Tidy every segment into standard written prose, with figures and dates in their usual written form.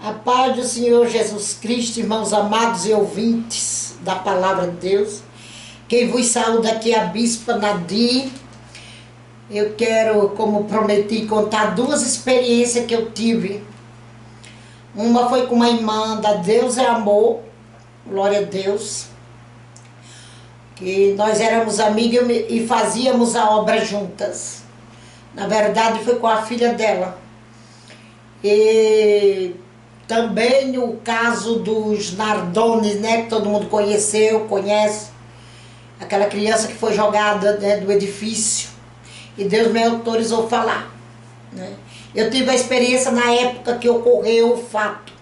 A paz do Senhor Jesus Cristo, irmãos amados e ouvintes da Palavra de Deus. Quem vos saúda aqui é a Bispa Nadir. Eu quero, como prometi, contar duas experiências que eu tive. Uma foi com uma irmã da Deus é Amor, glória a Deus. Que nós éramos amigas e fazíamos a obra juntas. Na verdade, foi com a filha dela. E também o caso dos Nardoni, né, que todo mundo conhece, aquela criança que foi jogada, né, do edifício, e Deus me autorizou a falar, né. Eu tive a experiência na época que ocorreu o fato.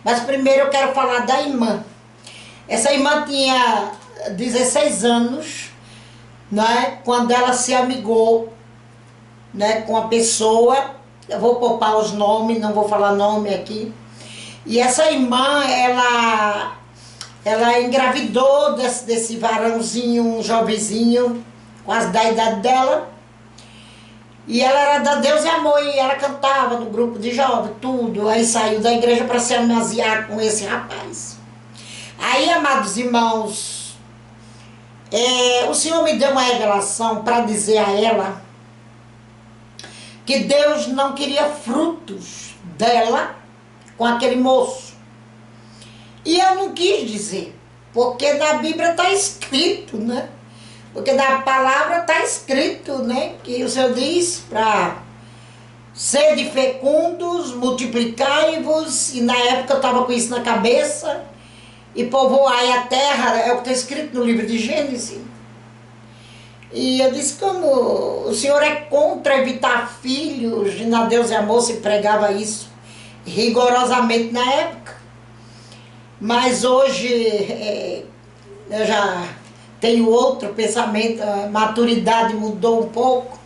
Mas primeiro eu quero falar da irmã. Essa irmã tinha 16 anos, né, quando ela se amigou, né, com a pessoa. Eu vou poupar os nomes, não vou falar nome aqui. E essa irmã, ela engravidou desse varãozinho, um jovenzinho, quase da idade dela. E ela era da Deus e Amor, e ela cantava no grupo de jovens, tudo. Aí saiu da igreja para se amaziar com esse rapaz. Aí, amados irmãos, o Senhor me deu uma revelação para dizer a ela que Deus não queria frutos dela com aquele moço. E eu não quis dizer, porque na Bíblia está escrito, né? Porque na palavra está escrito, né? Que o Senhor diz para sede fecundos, multiplicai-vos, e na época eu estava com isso na cabeça, e povoai a terra, é o que está escrito no livro de Gênesis. E eu disse, como o Senhor é contra evitar filhos, e na Deus e Amor se pregava isso rigorosamente na época. Mas hoje eu já tenho outro pensamento, a maturidade mudou um pouco,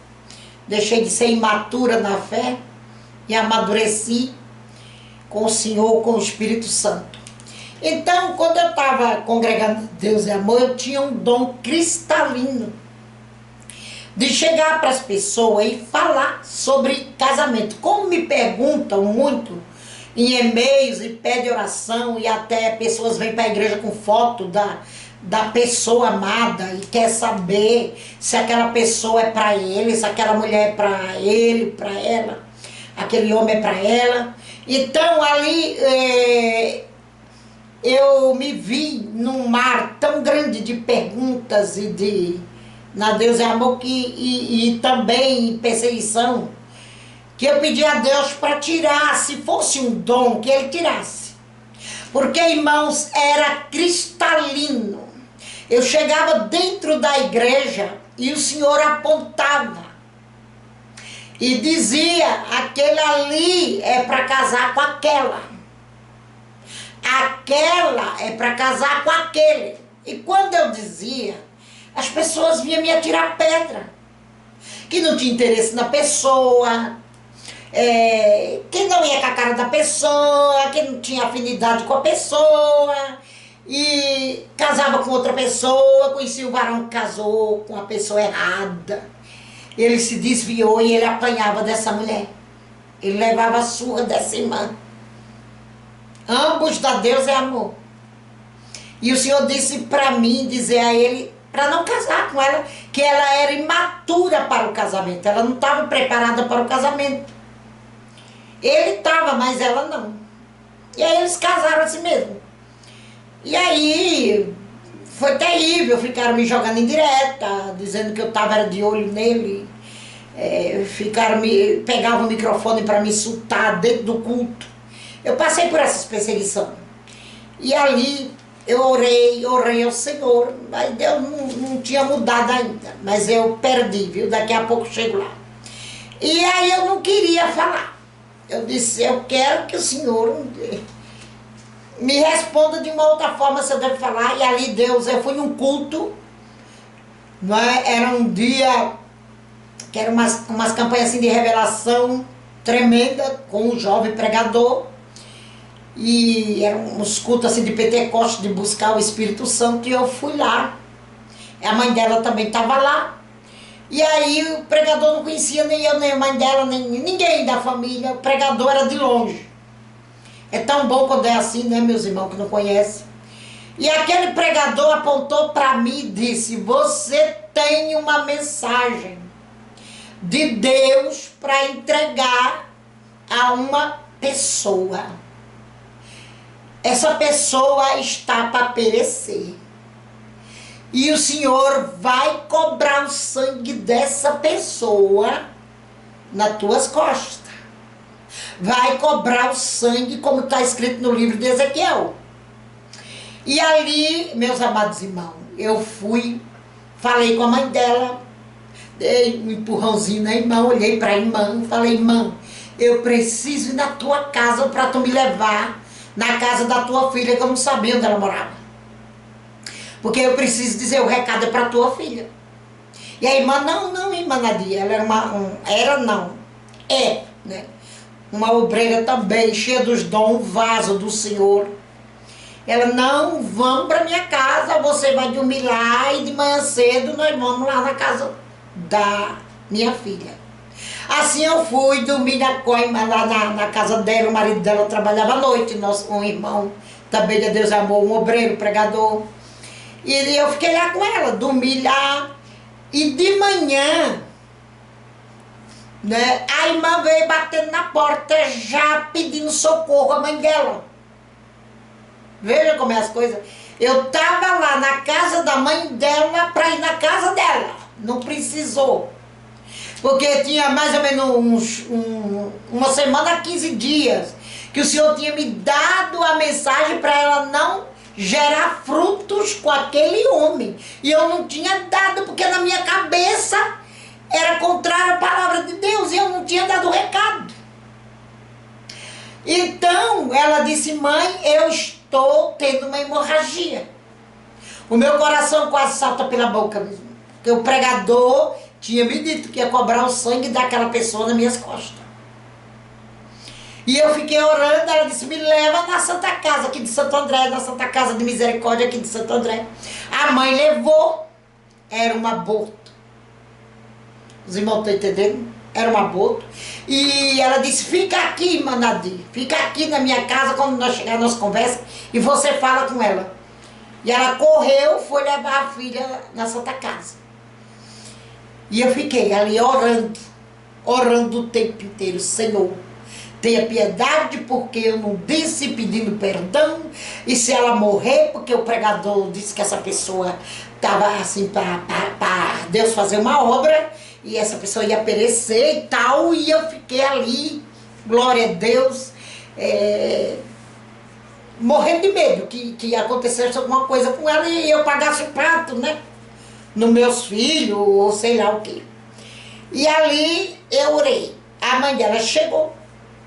deixei de ser imatura na fé e amadureci com o Senhor, com o Espírito Santo. Então, quando eu estava congregando Deus e Amor, eu tinha um dom cristalino de chegar para as pessoas e falar sobre casamento. Como me perguntam muito em e-mails e pedem oração, e até pessoas vêm para a igreja com foto da pessoa amada e quer saber se aquela pessoa é para ele, se aquela mulher é para ele, para ela, aquele homem é para ela. Então ali eu me vi num mar tão grande de perguntas e na Deus é Amor e também em perseguição, que eu pedi a Deus para tirar, se fosse um dom, que Ele tirasse. Porque, irmãos, era cristalino. Eu chegava dentro da igreja e o Senhor apontava e dizia, aquele ali é para casar com aquela. Aquela é para casar com aquele. E quando eu dizia, as pessoas vinham me atirar pedra, que não tinha interesse na pessoa, que não ia com a cara da pessoa, que não tinha afinidade com a pessoa, e casava com outra pessoa, conhecia o varão que casou com a pessoa errada. Ele se desviou e ele apanhava dessa mulher, ele levava a surra dessa irmã. Ambos da Deus é Amor. E o Senhor disse para mim, dizer a ele, para não casar com ela, que ela era imatura para o casamento, ela não estava preparada para o casamento. Ele estava, mas ela não. E aí eles casaram assim mesmo. E aí foi terrível, ficaram me jogando em direta, dizendo que eu estava de olho nele, pegavam o microfone para me insultar dentro do culto. Eu passei por essas perseguições. E ali eu orei ao Senhor, mas Deus não tinha mudado ainda, mas eu perdi, viu? Daqui a pouco chego lá. E aí eu não queria falar. Eu disse, eu quero que o Senhor me responda de uma outra forma se eu devo falar. E ali Deus, eu fui num culto, não é? Era um dia que eram umas campanhas assim de revelação tremenda, com um jovem pregador. E eram uns cultos assim de Pentecostes, de buscar o Espírito Santo, e eu fui lá. A mãe dela também estava lá. E aí o pregador não conhecia nem eu, nem a mãe dela, nem ninguém da família. O pregador era de longe. É tão bom quando é assim, né, meus irmãos que não conhecem. E aquele pregador apontou para mim e disse: você tem uma mensagem de Deus para entregar a uma pessoa. Essa pessoa está para perecer. E o Senhor vai cobrar o sangue dessa pessoa nas tuas costas. Vai cobrar o sangue, como está escrito no livro de Ezequiel. E ali, meus amados irmãos, eu fui, falei com a mãe dela, dei um empurrãozinho na irmã, olhei para a irmã, falei: irmã, eu preciso ir na tua casa para tu me levar na casa da tua filha, que eu não sabia onde ela morava. Porque eu preciso dizer, o recado é para tua filha. E a irmã: não, irmã Nadia, ela era né? Uma obreira também, cheia dos dons, vaso do Senhor. Ela: não, vamos para minha casa, você vai dormir lá e de manhã cedo nós vamos lá na casa da minha filha. Assim eu fui dormir lá na casa dela. O marido dela trabalhava à noite, um irmão também de Deus amor, um obreiro, pregador. E eu fiquei lá com ela, dormi lá. E de manhã, né, a irmã veio batendo na porta, já pedindo socorro à mãe dela. Veja como é as coisas. Eu estava lá na casa da mãe dela para ir na casa dela. Não precisou. Porque tinha mais ou menos uma semana, 15 dias, que o Senhor tinha me dado a mensagem para ela não gerar frutos com aquele homem. E eu não tinha dado, porque na minha cabeça era contrário à palavra de Deus, e eu não tinha dado o recado. Então ela disse: mãe, eu estou tendo uma hemorragia. O meu coração quase salta pela boca mesmo, porque o pregador tinha me dito que ia cobrar o sangue daquela pessoa nas minhas costas. E eu fiquei orando. Ela disse: me leva na Santa Casa aqui de Santo André, na Santa Casa de Misericórdia aqui de Santo André. A mãe levou. Era um aborto. Os irmãos estão entendendo? Era um aborto. E ela disse: fica aqui, irmã Nadir, fica aqui na minha casa, quando nós chegar nós conversa e você fala com ela. E ela correu, foi levar a filha na Santa Casa. E eu fiquei ali orando o tempo inteiro: Senhor, tenha piedade, porque eu não disse, pedindo perdão. E se ela morrer, porque o pregador disse que essa pessoa estava assim para Deus fazer uma obra, e essa pessoa ia perecer e tal. E eu fiquei ali, glória a Deus, morrendo de medo que acontecesse alguma coisa com ela e eu pagasse o prato, né? Nos meus filhos, ou sei lá o quê. E ali eu orei. A mãe dela chegou,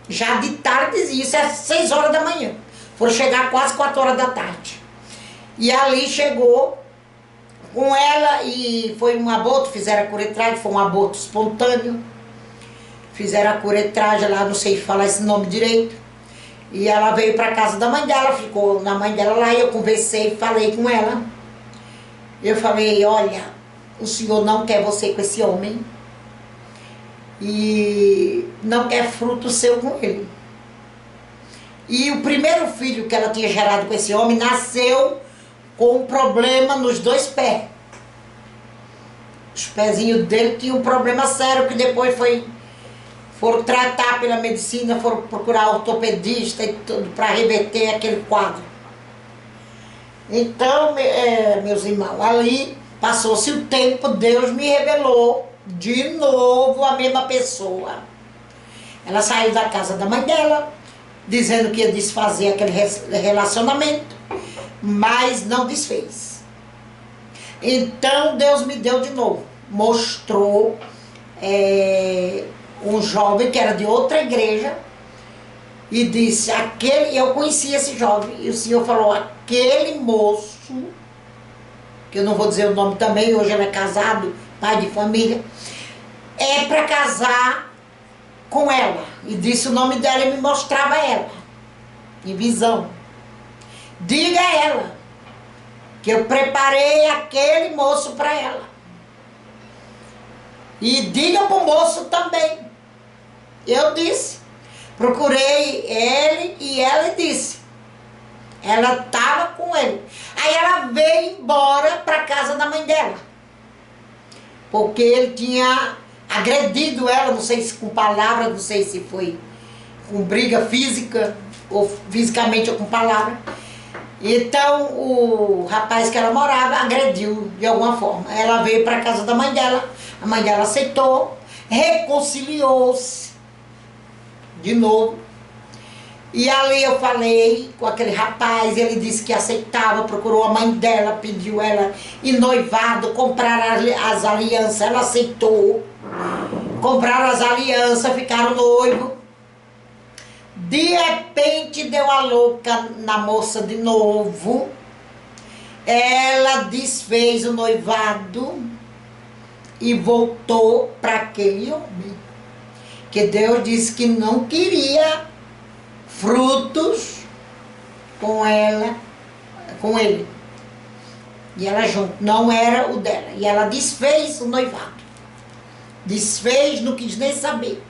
já de tarde, isso é 6 horas da manhã. Foram chegar quase 4 horas da tarde. E ali chegou com ela e foi um aborto, fizeram a curetragem, foi um aborto espontâneo. Fizeram a curetragem lá, não sei falar esse nome direito. E ela veio para casa da mãe dela, ficou na mãe dela lá, e eu conversei, falei com ela. Eu falei: olha, o Senhor não quer você com esse homem e não quer fruto seu com ele. E o primeiro filho que ela tinha gerado com esse homem nasceu com um problema nos 2 pés. Os pezinhos dele tinham um problema sério, que depois foram tratar pela medicina, foram procurar ortopedista e tudo para reverter aquele quadro. Então, meus irmãos, ali passou-se o tempo, Deus me revelou de novo a mesma pessoa. Ela saiu da casa da mãe dela, dizendo que ia desfazer aquele relacionamento, mas não desfez. Então Deus me deu de novo, mostrou um jovem que era de outra igreja, e disse: eu conhecia esse jovem, e o Senhor falou: aquele moço, que eu não vou dizer o nome também, hoje ele é casado, pai de família, é para casar com ela. E disse o nome dela e me mostrava ela, em visão. Diga a ela que eu preparei aquele moço para ela. E diga para o moço também. Eu disse. Procurei ele e ela ele disse. Ela estava com ele. Aí ela veio embora para casa da mãe dela. Porque ele tinha agredido ela, não sei se com palavras, não sei se foi com briga física, ou fisicamente ou com palavra. Então o rapaz que ela morava agrediu de alguma forma. Ela veio para casa da mãe dela, a mãe dela aceitou, reconciliou-se de novo. E ali eu falei com aquele rapaz, ele disse que aceitava, procurou a mãe dela, pediu ela em noivado, comprar as alianças, ela aceitou. Compraram as alianças, ficaram noivos. De repente deu a louca na moça de novo. Ela desfez o noivado e voltou para aquele homem. Que Deus disse que não queria frutos com ela, com ele. E ela junto, não era o dela. E ela desfez o noivado. Desfez, não quis nem saber.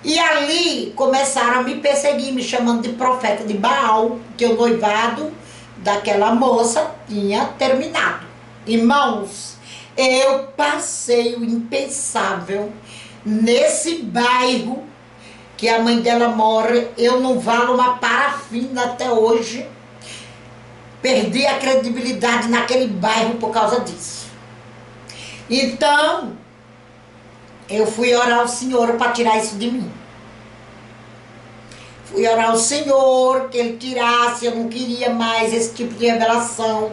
E ali começaram a me perseguir, me chamando de profeta de Baal, que o noivado daquela moça tinha terminado. Irmãos, eu passei o impensável nesse bairro que a mãe dela mora. Eu não valo uma parafina até hoje. Perdi a credibilidade naquele bairro por causa disso. Então, eu fui orar ao Senhor para tirar isso de mim. Fui orar ao Senhor que Ele tirasse. Eu não queria mais esse tipo de revelação.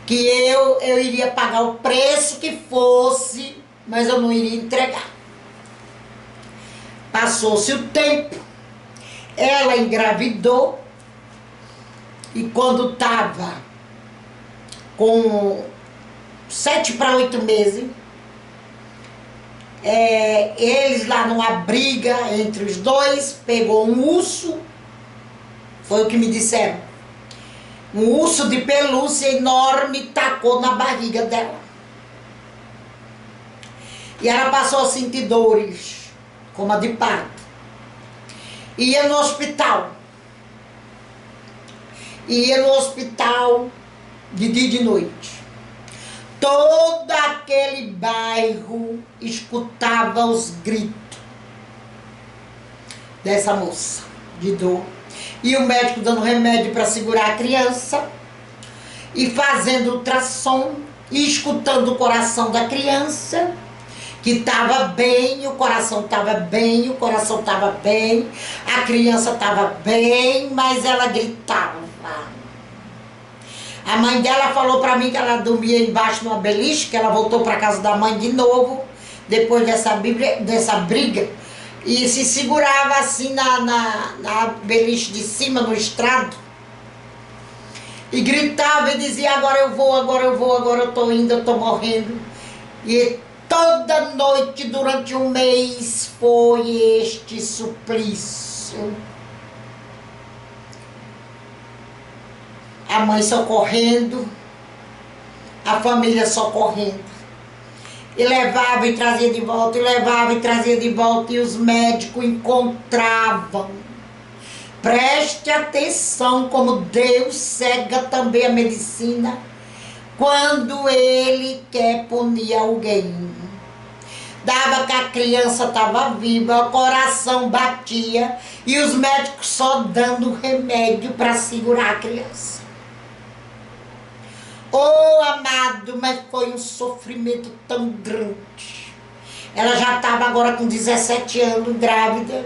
Que eu iria pagar o preço que fosse, mas eu não iria entregar. Passou-se o tempo, ela engravidou, e quando estava com 7 para 8 meses, eles lá numa briga entre os dois, pegou um urso, foi o que me disseram, um urso de pelúcia enorme, e tacou na barriga dela. E ela passou a sentir dores, como a de parto. Ia no hospital. Ia no hospital de dia e de noite. Todo aquele bairro escutava os gritos dessa moça de dor. E o médico dando remédio para segurar a criança. E fazendo ultrassom. E escutando o coração da criança. Que estava bem, o coração estava bem, o coração estava bem, a criança estava bem, mas ela gritava. A mãe dela falou para mim que ela dormia embaixo de uma beliche, que ela voltou para casa da mãe de novo, depois dessa briga, e se segurava assim na beliche de cima, no estrado, e gritava e dizia: agora eu vou, agora eu vou, agora eu tô indo, eu tô morrendo. E toda noite, durante um mês, foi este suplício. A mãe socorrendo, a família socorrendo. E levava e trazia de volta, e levava e trazia de volta, e os médicos encontravam. Preste atenção como Deus cega também a medicina quando Ele quer punir alguém. Dava que a criança estava viva, o coração batia e os médicos só dando remédio para segurar a criança. Oh, amado, mas foi um sofrimento tão grande. Ela já estava agora com 17 anos, grávida,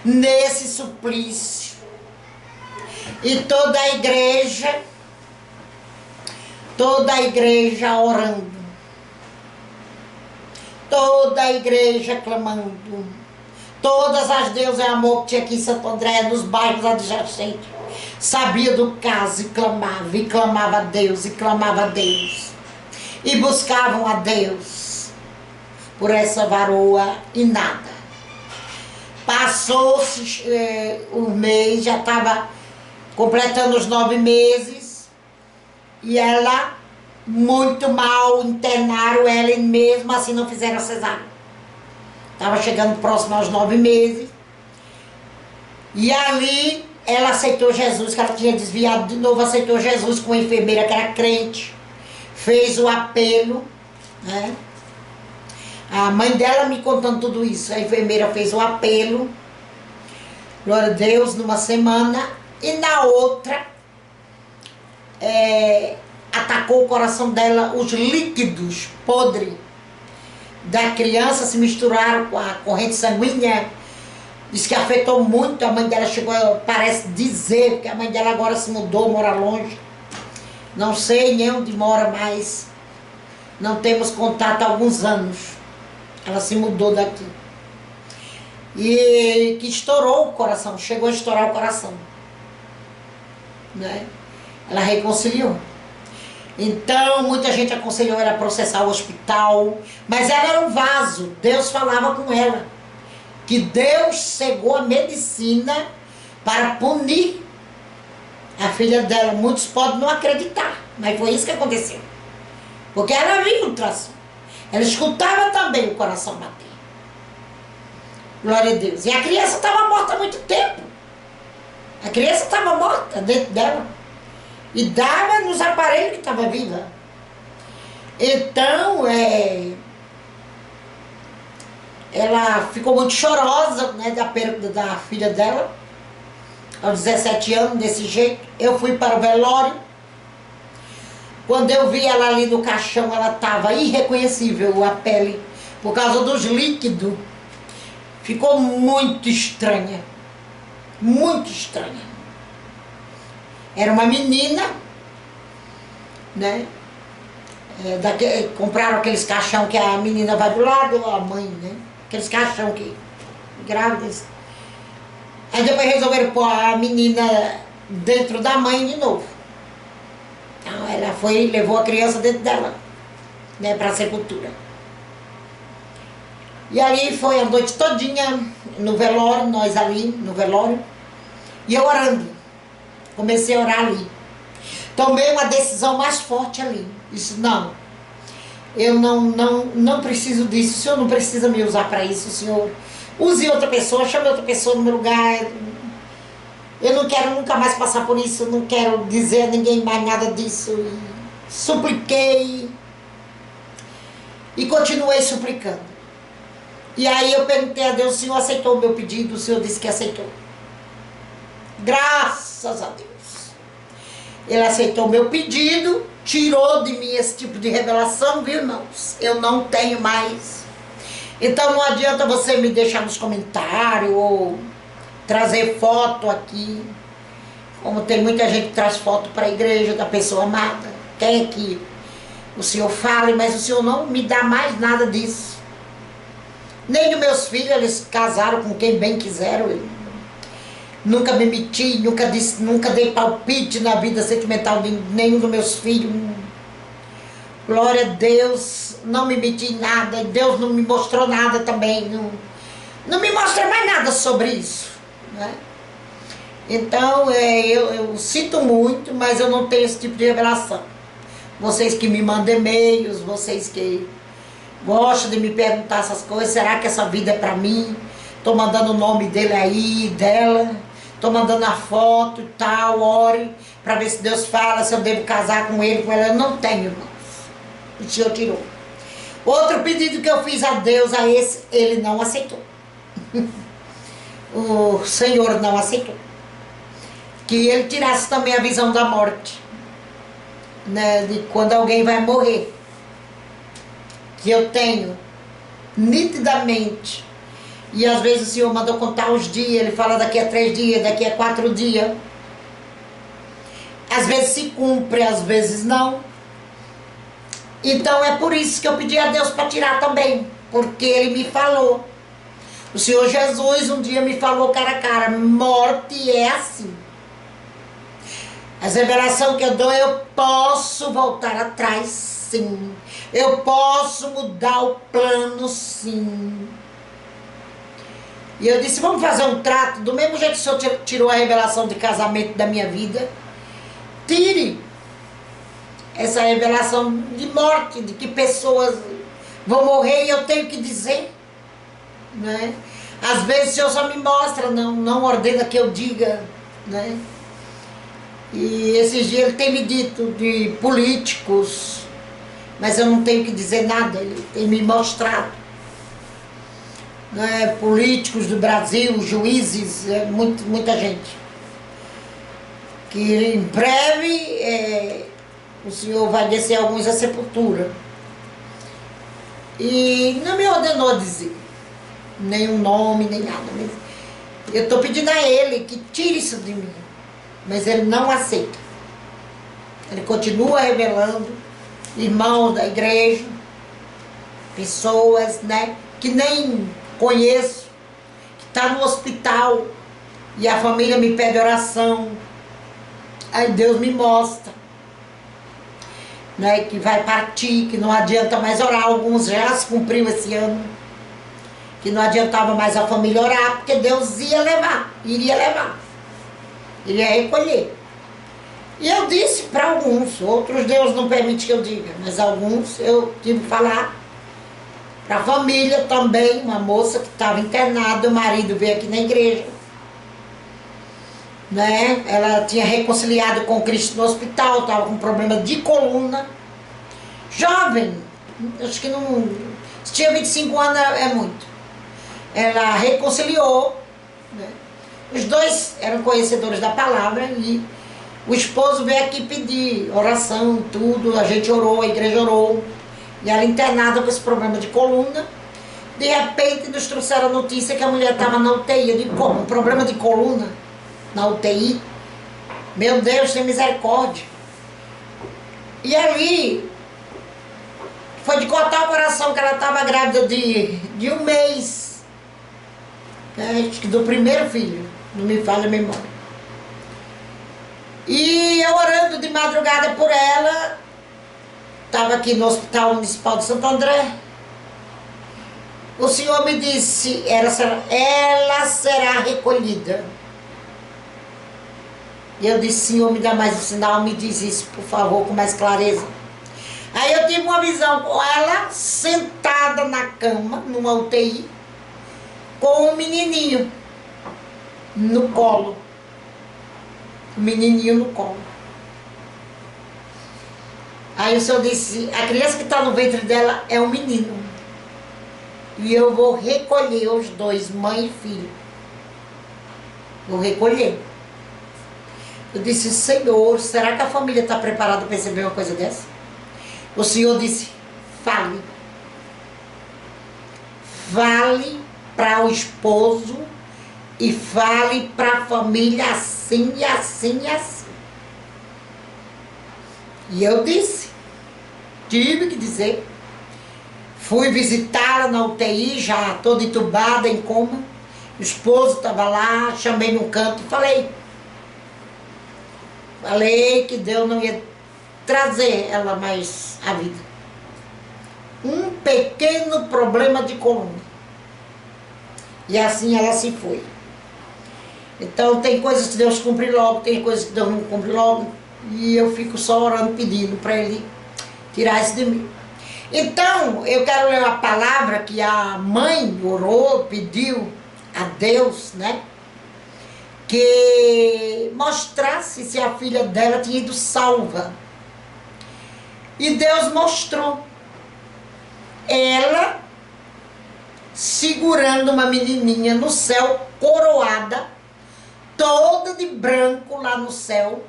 nesse suplício. E toda a igreja orando. Toda a igreja clamando. Todas as deusas amor que tinha aqui em Santo André, nos bairros adjacentes, sabia do caso e clamava a Deus, e clamava a Deus. E buscavam a Deus por essa varoa e nada. Passou-se um mês, já estava completando os 9 meses, e ela, muito mal, internaram ela e mesmo assim não fizeram cesárea. Estava chegando próximo aos 9 meses. E ali ela aceitou Jesus, que ela tinha desviado de novo, aceitou Jesus com uma enfermeira que era crente, fez o apelo, né? A mãe dela me contando tudo isso, a enfermeira fez o apelo, glória a Deus, numa semana, e na outra, atacou o coração dela, os líquidos podres da criança se misturaram com a corrente sanguínea. Diz que afetou muito, a mãe dela chegou, parece dizer, que a mãe dela agora se mudou, mora longe. Não sei nem onde mora mais. Não temos contato há alguns anos. Ela se mudou daqui. E que estourou o coração, chegou a estourar o coração. Né? Ela reconciliou. Então, muita gente aconselhou ela a processar o hospital, mas ela era um vaso, Deus falava com ela. Que Deus cegou a medicina para punir a filha dela. Muitos podem não acreditar, mas foi isso que aconteceu. Porque ela viu o tração. Ela escutava também o coração bater. Glória a Deus. E a criança estava morta há muito tempo. A criança estava morta dentro dela. E dava nos aparelhos que estava viva. Então, ela ficou muito chorosa, né, da perda da filha dela, aos 17 anos, desse jeito. Eu fui para o velório. Quando eu vi ela ali no caixão, ela estava irreconhecível, a pele, por causa dos líquidos. Ficou muito estranha. Muito estranha. Era uma menina, né? Compraram aqueles caixão que a menina vai do lado, a mãe, né? Aqueles caixão que grávidas. Aí depois resolveram pôr a menina dentro da mãe de novo. Então ela foi e levou a criança dentro dela, né, para a sepultura. E aí foi a noite todinha no velório, nós ali no velório, e eu orando. Comecei a orar ali. Tomei uma decisão mais forte ali. Disse, não, eu não preciso disso, o senhor não precisa me usar para isso, o senhor use outra pessoa, chame outra pessoa no meu lugar. Eu não quero nunca mais passar por isso, não quero dizer a ninguém mais nada disso. E supliquei e continuei suplicando. E aí eu perguntei a Deus, o senhor aceitou o meu pedido? O senhor disse que aceitou. Graças a Deus. Ele aceitou o meu pedido, tirou de mim esse tipo de revelação, viu, irmãos? Eu não tenho mais. Então não adianta você me deixar nos comentários ou trazer foto aqui. Como tem muita gente que traz foto para a igreja da pessoa amada. Quer que o senhor fale, mas o senhor não me dá mais nada disso. Nem dos meus filhos, eles casaram com quem bem quiseram. Nunca me meti, nunca dei palpite na vida sentimental de nenhum dos meus filhos. Glória a Deus, não me meti em nada. Deus não me mostrou nada também. Não me mostra mais nada sobre isso, né? Então, eu sinto muito, mas eu não tenho esse tipo de revelação. Vocês que me mandam e-mails, vocês que gostam de me perguntar essas coisas, será que essa vida é pra mim? Tô mandando o nome dele aí, dela. Tô mandando a foto e tal, ore, para ver se Deus fala, se eu devo casar com ele, com ela. Eu não tenho, irmãos. O Senhor tirou. Outro pedido que eu fiz a Deus, a esse, ele não aceitou. O Senhor não aceitou. Que ele tirasse também a visão da morte, né, de quando alguém vai morrer. Que eu tenho nitidamente. E às vezes o Senhor mandou contar os dias, ele fala daqui a 3 dias, daqui a 4 dias. Às vezes se cumpre, às vezes não. Então é por isso que eu pedi a Deus para tirar também, porque ele me falou. O Senhor Jesus um dia me falou cara a cara, morte é assim. As revelações que eu dou, eu posso voltar atrás, sim. Eu posso mudar o plano, sim. E eu disse, vamos fazer um trato, do mesmo jeito que o Senhor tirou a revelação de casamento da minha vida, tire essa revelação de morte, de que pessoas vão morrer e eu tenho que dizer, né? Às vezes o Senhor só me mostra, não ordena que eu diga, né? E esses dias ele tem me dito de políticos, mas eu não tenho que dizer nada, ele tem me mostrado. Né? Políticos do Brasil, juízes, muita gente. Que em breve o Senhor vai descer alguns à sepultura. E não me ordenou dizer nenhum nome, nem nada. Mas eu estou pedindo a ele que tire isso de mim. Mas ele não aceita. Ele continua revelando irmãos da igreja, pessoas, né, que nem conheço, que está no hospital e a família me pede oração. Aí Deus me mostra, né, que vai partir, que não adianta mais orar. Alguns já se cumpriu esse ano, que não adiantava mais a família orar, porque Deus iria levar, iria recolher. E eu disse para alguns, outros Deus não permite que eu diga, mas alguns eu tive que falar para a família também. Uma moça que estava internada, o marido veio aqui na igreja, né? Ela tinha reconciliado com Cristo no hospital, estava com problema de coluna, jovem, acho que não, se tinha 25 anos é muito. Ela reconciliou, né? Os dois eram conhecedores da palavra e o esposo veio aqui pedir oração, tudo, a gente orou, a igreja orou, e ela internada com esse problema de coluna. De repente nos trouxeram a notícia que a mulher estava na UTI, de um problema de coluna, na UTI. Meu Deus, tem misericórdia. E ali foi de cortar o coração, que ela estava grávida de um mês, acho que do primeiro filho, não me falha a memória. E eu orando de madrugada por ela, estava aqui no Hospital Municipal de Santo André. O Senhor me disse, ela será recolhida. E eu disse, Senhor, me dá mais um sinal, me diz isso, por favor, com mais clareza. Aí eu tive uma visão com ela sentada na cama, numa UTI, com um menininho no colo. O menininho no colo. Aí o Senhor disse, a criança que está no ventre dela é um menino. E eu vou recolher os dois, mãe e filho. Vou recolher. Eu disse, Senhor, será que a família está preparada para receber uma coisa dessa? O Senhor disse, fale. Fale para o esposo e fale para a família assim e assim e assim. E eu disse, tive que dizer. Fui visitá-la na UTI, já toda entubada, em coma. O esposo estava lá, chamei num canto e falei. Falei que Deus não ia trazer ela mais à vida. Um pequeno problema de coluna. E assim ela se foi. Então tem coisas que Deus cumpre logo, tem coisas que Deus não cumpre logo. E eu fico só orando, pedindo para Ele tirar isso de mim. Então, eu quero ler uma palavra que a mãe orou, pediu a Deus, né? Que mostrasse se a filha dela tinha ido salva. E Deus mostrou. Ela segurando uma menininha no céu, coroada, toda de branco lá no céu.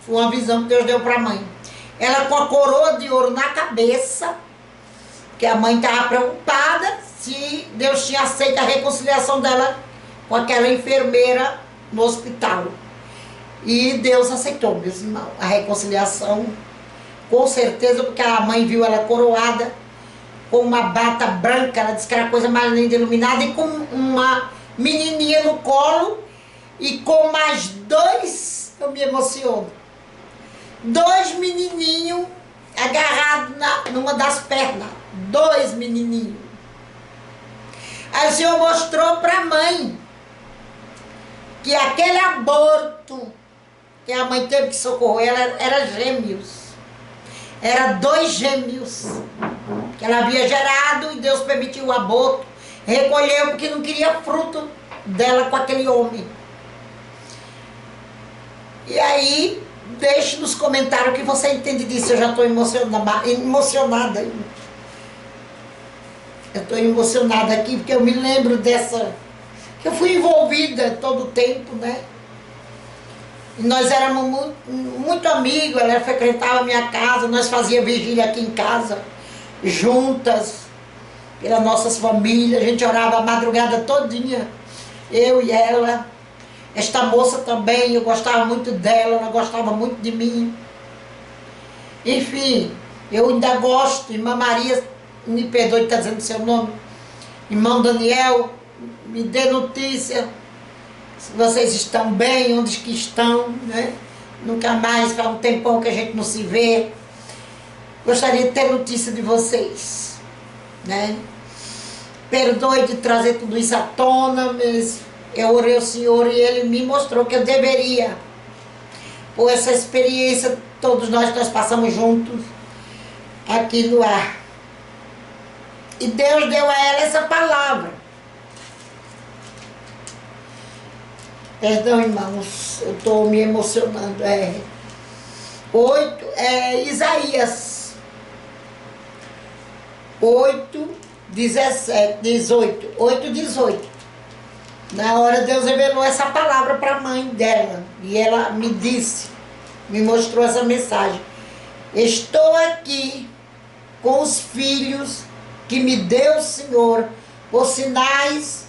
Foi uma visão que Deus deu para a mãe. Ela com a coroa de ouro na cabeça, que a mãe estava preocupada se Deus tinha aceito a reconciliação dela com aquela enfermeira no hospital. E Deus aceitou, meus irmãos, a reconciliação, com certeza, porque a mãe viu ela coroada, com uma bata branca, ela disse que era a coisa mais linda, iluminada, e com uma menininha no colo, e com mais dois, eu me emociono, dois menininhos agarrados numa das pernas, dois menininhos. Aí o Senhor mostrou para a mãe que aquele aborto que a mãe teve que socorrer ela era gêmeos. Era dois gêmeos que ela havia gerado e Deus permitiu o aborto, recolheu porque não queria fruto dela com aquele homem. E aí, deixe nos comentários o que você entende disso. Eu já estou emocionada. Eu estou emocionada aqui porque eu me lembro dessa... que eu fui envolvida todo o tempo, né? E nós éramos muito amigos, ela frequentava a minha casa, nós fazíamos vigília aqui em casa, juntas, pelas nossas famílias, a gente orava a madrugada todinha, eu e ela. Esta moça também, eu gostava muito dela, ela gostava muito de mim. Enfim, eu ainda gosto. Irmã Maria, me perdoe de estar dizendo seu nome. Irmão Daniel, me dê notícia se vocês estão bem, onde que estão, né? Nunca mais, faz um tempão que a gente não se vê. Gostaria de ter notícia de vocês, né? Perdoe de trazer tudo isso à tona, mas eu orei ao Senhor e Ele me mostrou que eu deveria, por essa experiência, todos nós passamos juntos aqui no ar. E Deus deu a ela essa palavra. Perdão, irmãos, eu estou me emocionando. Isaías 8:18. Na hora Deus revelou essa palavra para a mãe dela. E ela me disse, me mostrou essa mensagem. Estou aqui com os filhos que me deu o Senhor, por sinais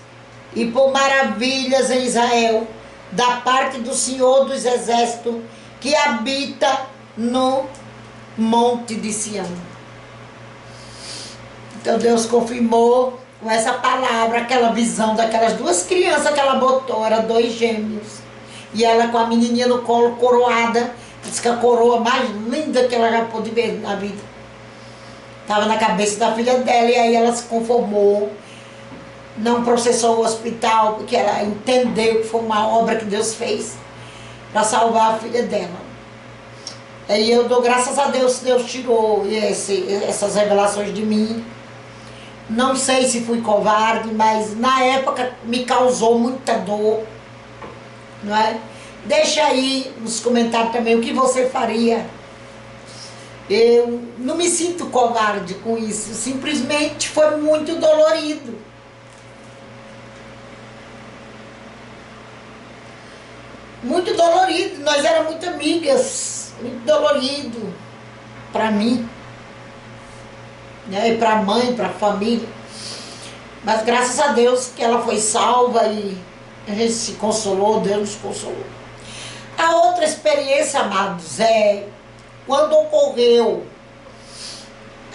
e por maravilhas em Israel, da parte do Senhor dos Exércitos, que habita no monte de Sião. Então Deus confirmou com essa palavra, aquela visão daquelas duas crianças que ela botou, eram 2 gêmeos. E ela com a menininha no colo, coroada, disse que a coroa mais linda que ela já pôde ver na vida. Estava na cabeça da filha dela, e aí ela se conformou. Não processou o hospital, porque ela entendeu que foi uma obra que Deus fez para salvar a filha dela. E eu dou graças a Deus que Deus tirou essas revelações de mim. Não sei se fui covarde, mas na época me causou muita dor, não é? Deixa aí nos comentários também o que você faria. Eu não me sinto covarde com isso, simplesmente foi muito dolorido. Muito dolorido, nós éramos muito amigas, muito dolorido para mim, né? E para a mãe, para a família. Mas graças a Deus que ela foi salva e a gente se consolou, Deus nos consolou. A outra experiência, amados, quando ocorreu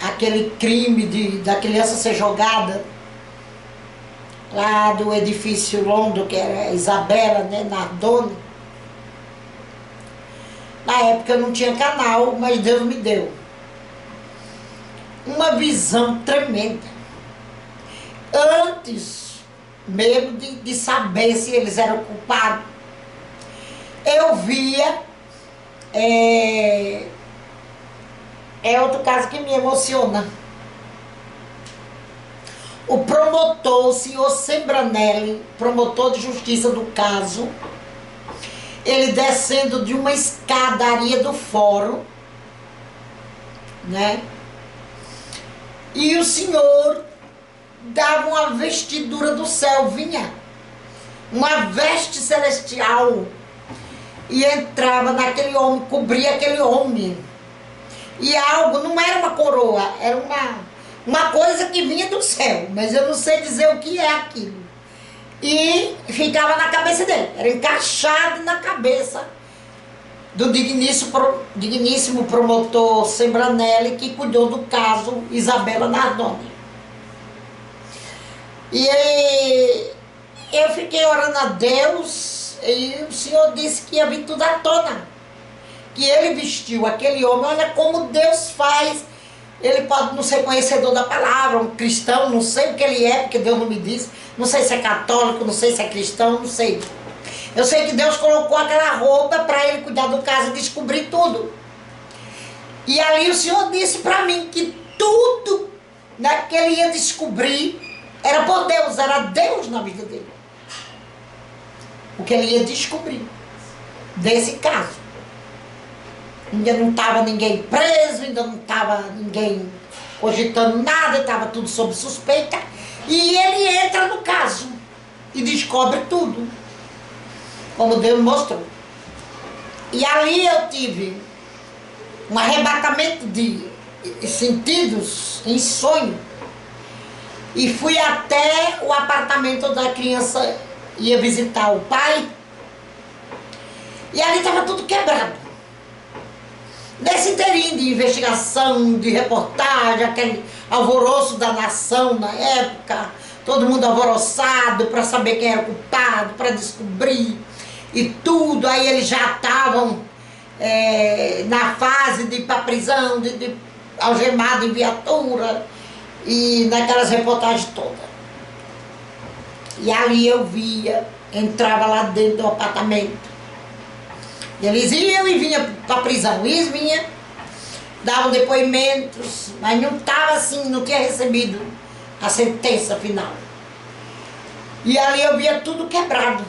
aquele crime da criança ser jogada lá do edifício Londo, que era Isabela, né, Nardoni. Na época eu não tinha canal, mas Deus me deu uma visão tremenda. Antes mesmo de saber se eles eram culpados, eu via, é outro caso que me emociona. O promotor, o senhor Sembranelli, promotor de justiça do caso, ele descendo de uma escadaria do fórum, né? E o senhor dava uma vestidura do céu, vinha uma veste celestial e entrava naquele homem, cobria aquele homem. E algo, não era uma coroa, era uma coisa que vinha do céu, mas eu não sei dizer o que é aquilo. E ficava na cabeça dele, era encaixado na cabeça do digníssimo promotor Sembranelli, que cuidou do caso Isabela Nardoni. E eu fiquei orando a Deus, e o Senhor disse que ia vir tudo à tona. Que ele vestiu aquele homem, olha como Deus faz. Ele pode não ser conhecedor da palavra, um cristão, não sei o que ele é, porque Deus não me disse. Não sei se é católico, não sei se é cristão, não sei. Eu sei que Deus colocou aquela roupa para ele cuidar do caso e descobrir tudo. E ali o Senhor disse para mim que tudo, né, que ele ia descobrir era por Deus, era Deus na vida dele. O que ele ia descobrir. desse caso. Ainda não estava ninguém preso, ainda não estava ninguém cogitando nada, estava tudo sob suspeita. E ele entra no caso e descobre tudo, como Deus mostrou. E ali eu tive um arrebatamento de sentidos em sonho. E fui até o apartamento da criança, ia visitar o pai. E ali estava tudo quebrado. Nesse inteirinho de investigação, de reportagem, aquele alvoroço da nação na época, todo mundo alvoroçado para saber quem era o culpado, para descobrir e tudo. Aí eles já estavam na fase de ir para a prisão, de algemado em viatura e naquelas reportagens todas. E ali eu via, entrava lá dentro do apartamento. Eles iam e vinham para a prisão, eles vinham, davam depoimentos, mas não estava assim, não tinha recebido a sentença final. E ali eu via tudo quebrado,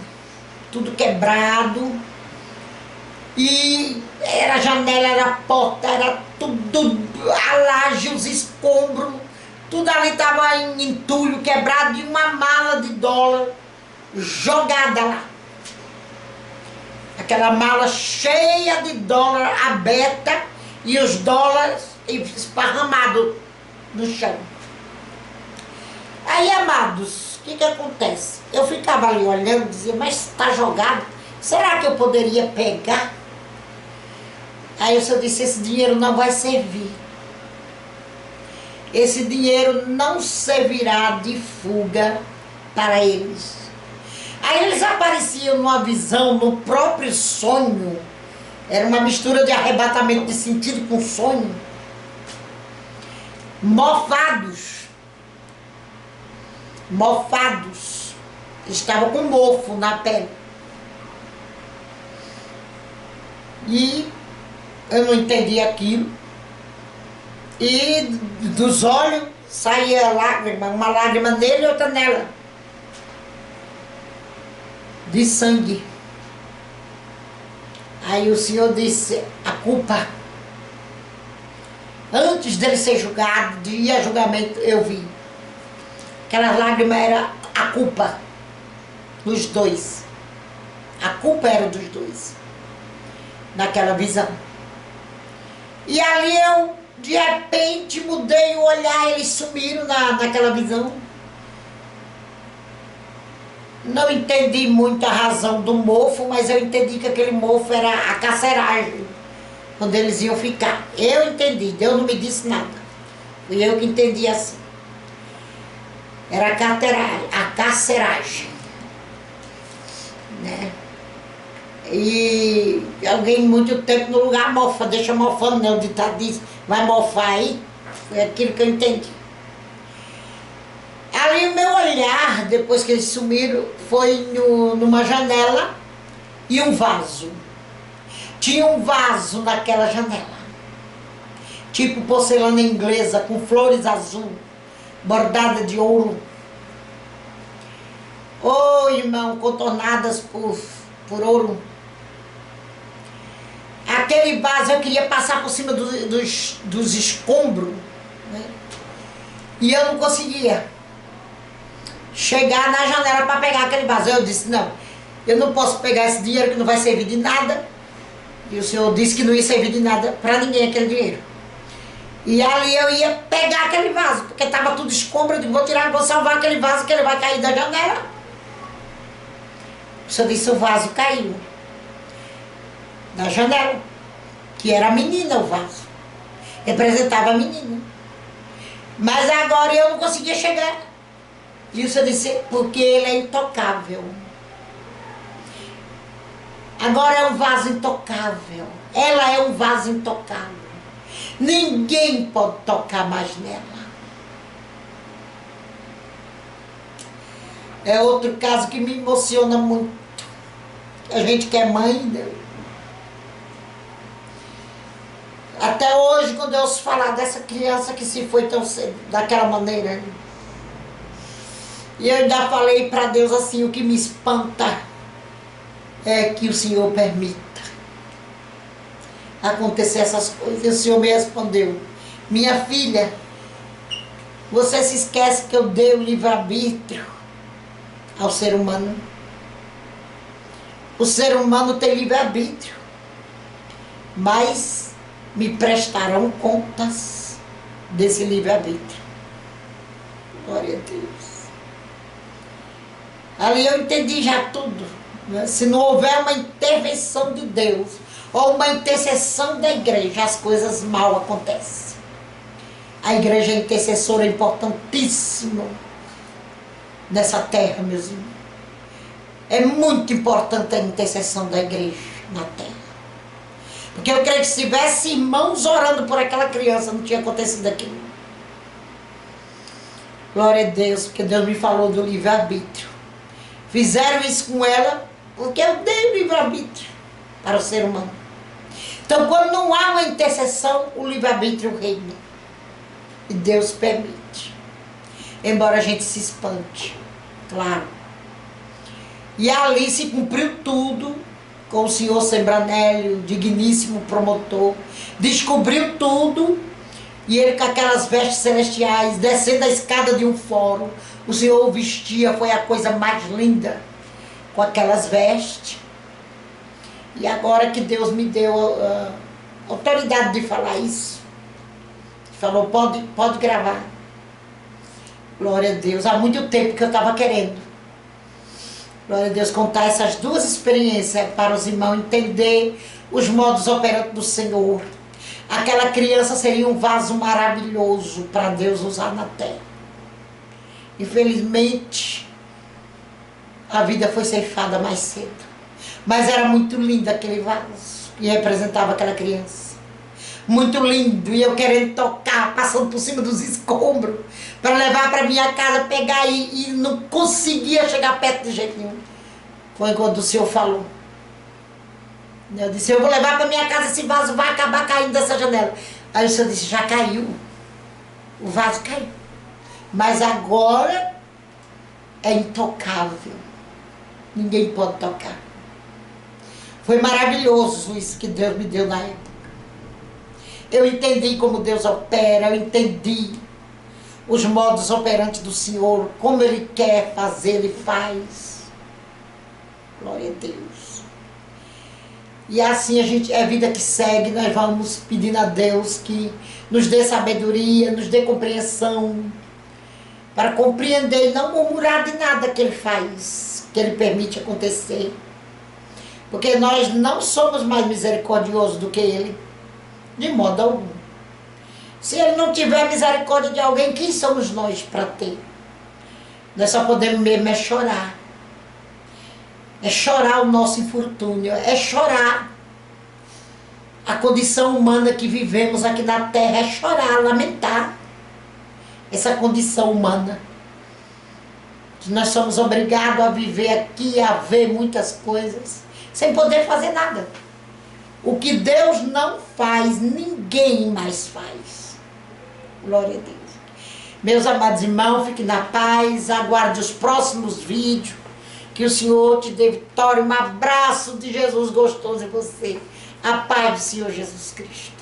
e era janela, era porta, era tudo, a laje, os escombros, tudo ali estava em entulho, quebrado, e uma mala de dólar jogada lá. Aquela mala cheia de dólar aberta e os dólares esparramados no chão. Aí, amados, o que acontece? Eu ficava ali olhando e dizia, mas está jogado, será que eu poderia pegar? Aí o Senhor disse, esse dinheiro não vai servir. Esse dinheiro não servirá de fuga para eles. Aí eles apareciam numa visão, no próprio sonho. Era uma mistura de arrebatamento de sentido com sonho. Mofados. Estavam com mofo na pele. E eu não entendi aquilo. E dos olhos saía lágrima, uma lágrima nele e outra nela. De sangue. Aí o Senhor disse, a culpa, antes dele ser julgado, de ir a julgamento, eu vi. Aquela lágrima era a culpa dos dois. A culpa era dos dois. Naquela visão. E ali eu, de repente, mudei o olhar, eles sumiram naquela visão. Não entendi muito a razão do mofo, mas eu entendi que aquele mofo era a carceragem, quando eles iam ficar. Eu entendi, Deus não me disse nada. Fui eu que entendi assim. Era a carceragem. Né? E alguém muito tempo no lugar mofa, deixa mofando, né? O ditado diz, vai mofar aí. Foi aquilo que eu entendi. Ali o meu olhar, depois que eles sumiram, foi numa janela e um vaso. Tinha um vaso naquela janela, tipo porcelana inglesa, com flores azul, bordada de ouro. Oh, irmão, contornadas por ouro. Aquele vaso eu queria passar por cima dos escombros, né? E eu não conseguia chegar na janela para pegar aquele vaso. Eu disse, não, eu não posso pegar esse dinheiro que não vai servir de nada. E o Senhor disse que não ia servir de nada para ninguém aquele dinheiro. E ali eu ia pegar aquele vaso, porque estava tudo escombro. Eu digo, vou tirar, vou salvar aquele vaso que ele vai cair da janela. O Senhor disse, o vaso caiu da janela, que era a menina o vaso. Representava a menina. Mas agora eu não conseguia chegar. E o Senhor disse, porque ele é intocável. Agora é um vaso intocável. Ela é um vaso intocável. Ninguém pode tocar mais nela. É outro caso que me emociona muito. A gente que é mãe, né? Até hoje, quando eu ouço falar dessa criança que se foi tão cedo, daquela maneira, né? E eu ainda falei para Deus assim, o que me espanta é que o Senhor permita. acontecer essas coisas. E o Senhor me respondeu: minha filha, você se esquece que eu dei o livre-arbítrio ao ser humano. O ser humano tem livre-arbítrio, mas me prestarão contas desse livre-arbítrio. Glória a Deus. Ali eu entendi já tudo, né? Se não houver uma intervenção de Deus ou uma intercessão da igreja, as coisas mal acontecem. A igreja intercessora é importantíssima nessa terra, meus irmãos. É muito importante a intercessão da igreja na terra. Porque eu creio que se tivesse irmãos orando por aquela criança, não tinha acontecido aquilo. Glória a Deus, porque Deus me falou do livre-arbítrio. Fizeram isso com ela porque eu dei o livre-arbítrio para o ser humano. Então, quando não há uma intercessão, o livre-arbítrio reina. E Deus permite. Embora a gente se espante, claro. E ali se cumpriu tudo com o senhor Sembranélio, digníssimo promotor. Descobriu tudo. E ele com aquelas vestes celestiais, descendo a escada de um fórum. O Senhor o vestia, foi a coisa mais linda, com aquelas vestes. E agora que Deus me deu a autoridade de falar isso, falou, pode gravar. Glória a Deus, há muito tempo que eu estava querendo. Glória a Deus, contar essas duas experiências para os irmãos entender os modos operantes do Senhor. Aquela criança seria um vaso maravilhoso para Deus usar na terra. Infelizmente, a vida foi ceifada mais cedo. Mas era muito lindo aquele vaso que representava aquela criança. Muito lindo. E eu querendo tocar, passando por cima dos escombros, para levar para minha casa, pegar e não conseguia chegar perto de jeito nenhum. Foi quando o Senhor falou. Eu disse, eu vou levar para minha casa, esse vaso vai acabar caindo dessa janela. Aí o Senhor disse, já caiu. O vaso caiu. Mas agora é intocável. Ninguém pode tocar. Foi maravilhoso isso que Deus me deu na época. Eu entendi como Deus opera, eu entendi os modos operantes do Senhor, como Ele quer fazer, Ele faz. Glória a Deus. E assim a gente, é a vida que segue, nós vamos pedindo a Deus que nos dê sabedoria, nos dê compreensão, para compreender e não murmurar de nada que Ele faz, que Ele permite acontecer. Porque nós não somos mais misericordiosos do que Ele, de modo algum. Se Ele não tiver misericórdia de alguém, quem somos nós para ter? Nós só podemos mesmo é chorar. É chorar o nosso infortúnio, é chorar a condição humana que vivemos aqui na terra, é chorar, lamentar essa condição humana. Que nós somos obrigados a viver aqui, a ver muitas coisas, sem poder fazer nada. O que Deus não faz, ninguém mais faz. Glória a Deus. Meus amados irmãos, fiquem na paz, aguarde os próximos vídeos. Que o Senhor te dê vitória, um abraço de Jesus gostoso em você. A paz do Senhor Jesus Cristo.